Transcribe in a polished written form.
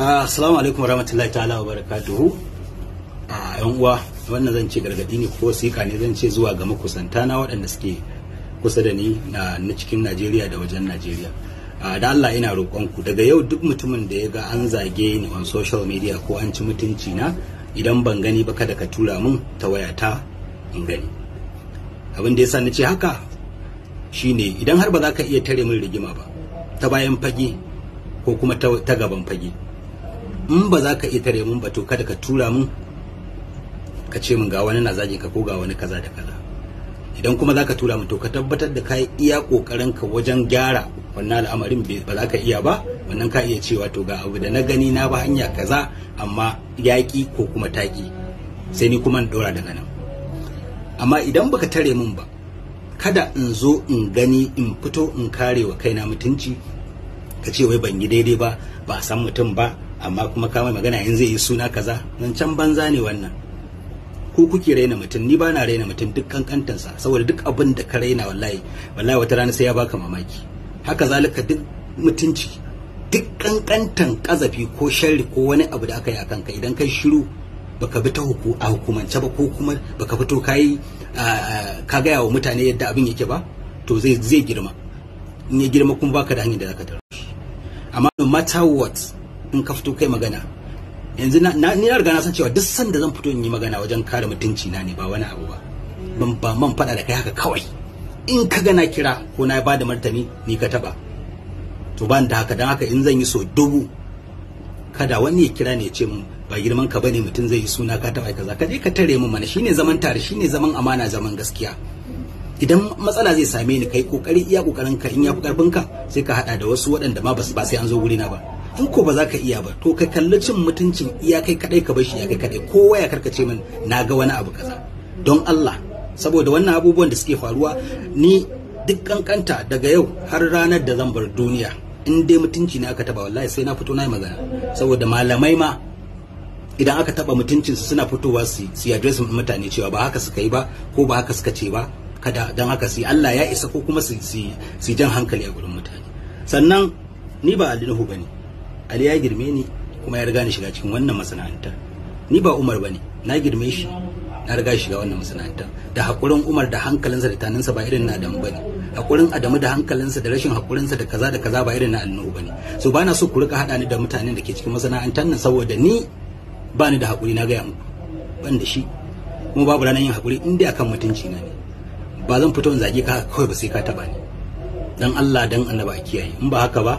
Assalamu alaikum warahmatullahi ta'ala wa barakatuhu. Yan uwa, wannan zan ce gargadi ne ko sika ne zan ce zuwa ga makusanta na waɗanda suke kusa da ni na cikin Najeriya da wajen Najeriya. Da Allah ina roƙonku daga yau duk mutumin da ya ga an zage ni on social media ko an ci mutunci na, idan ban gani ba kada ka tura mun ta wayata in gani. Abin da yasa na ce haka shine idan har ba za ka iya tare min rigima ba ta bayan fage ko kuma ta gaban fage, in ba za ka iya tare mun ba to kada ka tura mun ka ce mun ga wani na zagin ka ko ga wani kaza da kaza. Idan kuma za ka tura mun to ka tabbatar da ka yi iya kokarin ka wajen gyara wannan al'amarin. Ba za ka iya ba, wannan ka iya cewa to ga abu da na gani na ba hanya kaza amma yaƙi ko kuma taƙi, sai ni kuma in dora daga nan. Amma idan baka tare mun ba, kada in zo in gani in fito in kare wa kaina mutunci ka ce wai ban yi daidai ba, ba a san mutum ba, amma kuma ka mai magana in zai yi suna kaza. Zancen banza ne wannan. Ku kuke raina mutum, ni ba na raina mutum duk kankantansa, saboda duk abin da ka raina wallahi wata rana sai ya baka mamaki. Haka zalika duk mutunci, duk kankantan kazafi ko sharri ko wani abu da aka yi akan ka, idan kai shiru baka bi ta a hukumance ba ko kuma baka fito kai ka gaya wa mutane yadda abin yake ba, to zai girma. In ya girma kuma baka da hanyar da zaka tara shi. Amma no matter what, in ka fito kai magana, yanzu ni na riga na san cewa duk sanda zan fito in yi magana wajen kare mutunci na ne, ba wani abu ba. Man faɗa da kai haka kawai. In ka ga na kira ko na bada martani ni ka taba, to ban da haka. Dan haka in zan yi so dubu, kada wani ya kira ne ya ce mun ba girman ka bane mutum zai yi suna ka taba kaza. Ka je ka tare mun mana, shine zaman tare, shine zaman amana, zaman gaskiya. Idan matsala zai same ni, kai kokari iya kokarin ka, in yafi karfin ka sai ka hada da wasu waɗanda ma ba sai an zo guri na ba. In ko ba za ka iya ba, to ka kalli cin mutuncin iya kai kadai, ka bar shi iya kai kadai. Kowa ya karkace min na ga wani abu kaza, don Allah, saboda wannan abubuwan da suke faruwa, ni duk kankanta daga yau har ranar da zan bar duniya, in dai mutunci ne aka taba, wallahi sai na fito na yi magana. Saboda malamai ma idan aka taba mutuncinsu suna fitowa su address mutane cewa ba haka suka yi ba ko ba haka suka ce ba, kada dan haka su Allah ya isa, ko kuma su jan hankali a gurin mutane. Sannan ni ba Ali Nuhu bane, Ali ya girme ni kuma ya riga ni shiga cikin wannan masana'anta. Ni ba Umar bane, na girme shi, na riga shiga wannan masana'anta. Da hakurin Umar da hankalinsa da taninsa ba irin na Adamu bane, hakurin Adamu da hankalinsa da rashin hakurinsa da kaza ba irin na Ali Nuhu bane. So bana so ku rika hada ni da mutanen da ke cikin masana'antar nan, saboda ni bani da hakuri, na gaya muku ban da shi, kuma babu ranar yin hakuri in dai akan mutunci na ne. Ba zan fito in zage ka kawai ba sai ka taba ni. Dan Allah dan Annabi a kiyaye, in ba haka ba